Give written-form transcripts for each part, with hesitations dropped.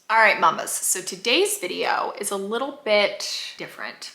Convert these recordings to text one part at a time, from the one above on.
All right, mamas, so today's video is a little bit different.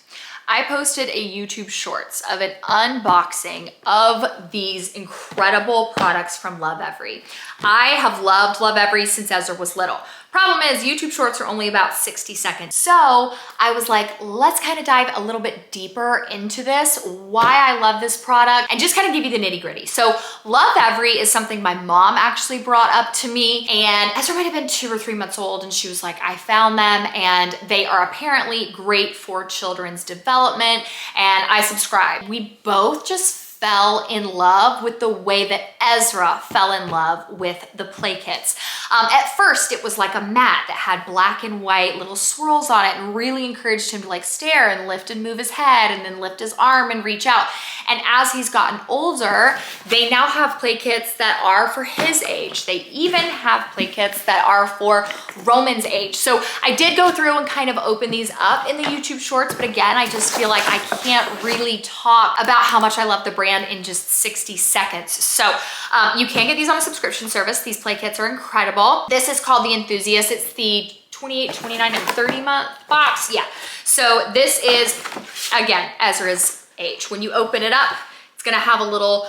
I posted a YouTube shorts of an unboxing of these incredible products from Lovevery. I have loved Lovevery since Ezra was little. Problem is, YouTube shorts are only about 60 seconds. So I was like, let's kind of dive a little bit deeper into this, why I love this product, and just kind of give you the nitty gritty. So Lovevery is something my mom actually brought up to me, and Ezra might have been 2 or 3 months old, and she was like, I found them and they are apparently great for children's development, and I subscribe. We both just fell in love with the way that Ezra fell in love with the PLAYKITs. At first, it was like a mat that had black and white little swirls on it and really encouraged him to like stare and lift and move his head and then lift his arm and reach out. And as he's gotten older, they now have PLAYKITs that are for his age. They even have PLAYKITs that are for Roman's age. So I did go through and kind of open these up in the YouTube shorts, but again, I just feel like I can't really talk about how much I love the brand in just 60 seconds. So you can get these on a subscription service. These PLAYKITs are incredible. This is called the Enthusiast. It's the 28, 29, and 30 month box. Yeah. So this is, again, Ezra's age. When you open it up, it's gonna have a little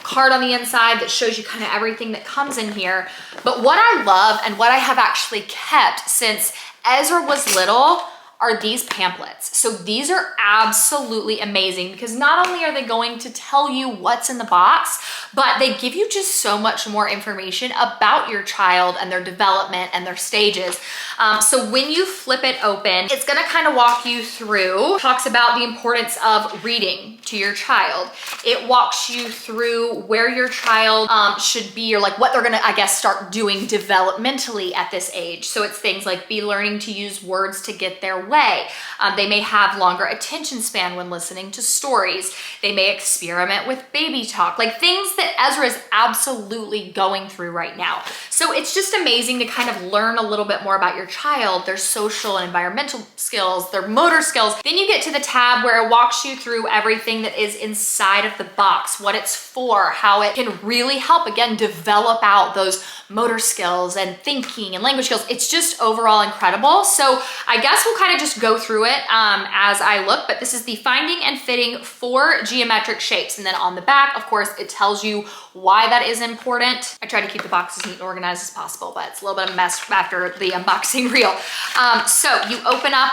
card on the inside that shows you kind of everything that comes in here. But what I love and what I have actually kept since Ezra was little are these pamphlets. So these are absolutely amazing because not only are they going to tell you what's in the box, but they give you just so much more information about your child and their development and their stages. So when you flip it open, it's gonna kind of walk you through, talks about the importance of reading to your child. It walks you through where your child should be, or like what they're gonna, I guess, start doing developmentally at this age. So it's things like be learning to use words to get their way. They may have longer attention span when listening to stories. They may experiment with baby talk, like things that Ezra is absolutely going through right now. So it's just amazing to kind of learn a little bit more about your child, their social and environmental skills, their motor skills. Then you get to the tab where it walks you through everything that is inside of the box, what it's for, how it can really help, again, develop out those motor skills and thinking and language skills. It's just overall incredible. So I guess we'll kind of just go through it as I look, but this is the finding and fitting 4 geometric shapes. And then on the back, of course, it tells you why that is important. I try to keep the box as neat and organized as possible, but it's a little bit of a mess after the unboxing reel. So you open up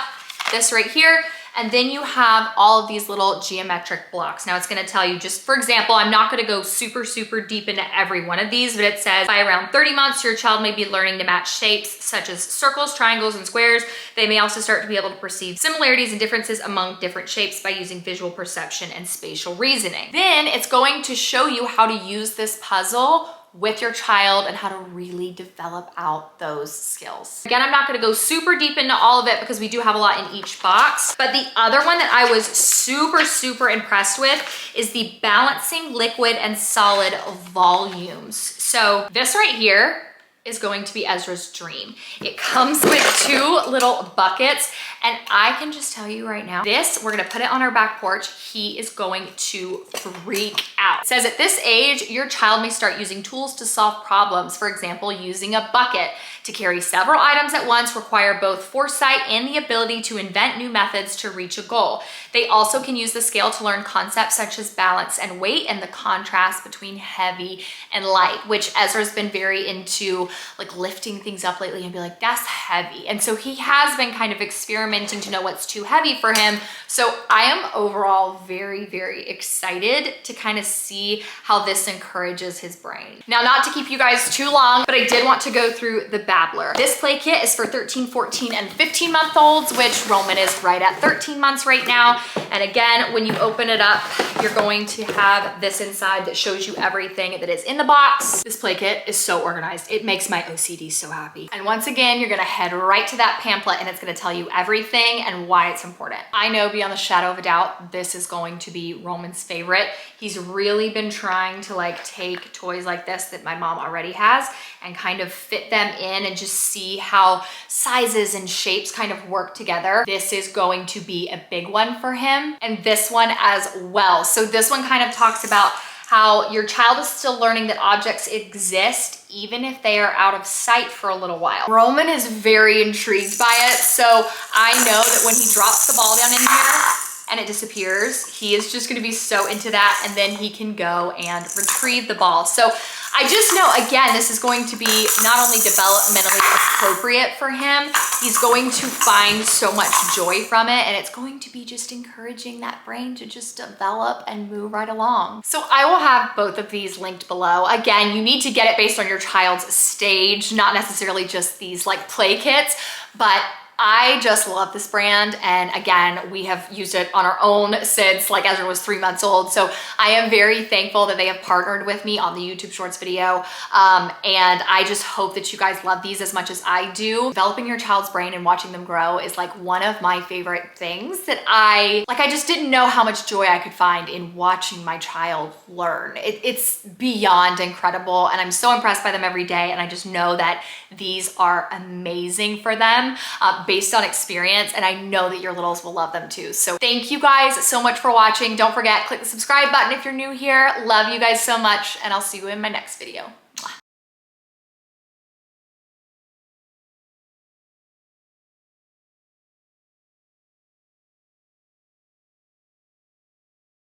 this right here, and then you have all of these little geometric blocks. Now it's gonna tell you, just for example, I'm not gonna go super deep into every one of these, but it says by around 30 months, your child may be learning to match shapes such as circles, triangles, and squares. They may also start to be able to perceive similarities and differences among different shapes by using visual perception and spatial reasoning. Then it's going to show you how to use this puzzle with your child and how to really develop out those skills. Again, I'm not gonna go super deep into all of it because we do have a lot in each box, but the other one that I was super impressed with is the balancing liquid and solid volumes. So this right here is going to be Ezra's dream. It comes with 2 little buckets, and I can just tell you right now, this, we're gonna put it on our back porch. He is going to freak out. It says at this age, your child may start using tools to solve problems. For example, using a bucket to carry several items at once require both foresight and the ability to invent new methods to reach a goal. They also can use the scale to learn concepts such as balance and weight and the contrast between heavy and light, which Ezra's been very into, like lifting things up lately and be like, that's heavy. And so he has been kind of experimenting to know what's too heavy for him. So I am overall very excited to kind of see how this encourages his brain. Now, not to keep you guys too long, but I did want to go through the Babbler. This PLAYKIT is for 13, 14, and 15-month-olds, which Roman is right at 13 months right now. And again, when you open it up, you're going to have this inside that shows you everything that is in the box. This PLAYKIT is so organized. It makes my OCD so happy. And once again, you're gonna head right to that pamphlet and it's gonna tell you everything and why it's important. I know beyond the shadow of a doubt, this is going to be Roman's favorite. He's really been trying to like take toys like this that my mom already has and kind of fit them in and just see how sizes and shapes kind of work together. This is going to be a big one for him, and this one as well. So this one kind of talks about how your child is still learning that objects exist even if they are out of sight for a little while. Roman is very intrigued by it, so I know that when he drops the ball down in here and it disappears, he is just gonna be so into that, and then he can go and retrieve the ball. So I just know, again, this is going to be not only developmentally appropriate for him, he's going to find so much joy from it, and it's going to be just encouraging that brain to just develop and move right along. So I will have both of these linked below. Again, you need to get it based on your child's stage, not necessarily just these like play kits, but I just love this brand, and again, we have used it on our own since like Ezra was 3 months old. So I am very thankful that they have partnered with me on the YouTube Shorts video, and I just hope that you guys love these as much as I do. Developing your child's brain and watching them grow is like one of my favorite things that I just didn't know how much joy I could find in watching my child learn. It's beyond incredible, and I'm so impressed by them every day, and I just know that these are amazing for them. Based on experience, and I know that your littles will love them too. So thank you guys so much for watching. Don't forget, click the subscribe button if you're new here. Love you guys so much, and I'll see you in my next video. Mwah.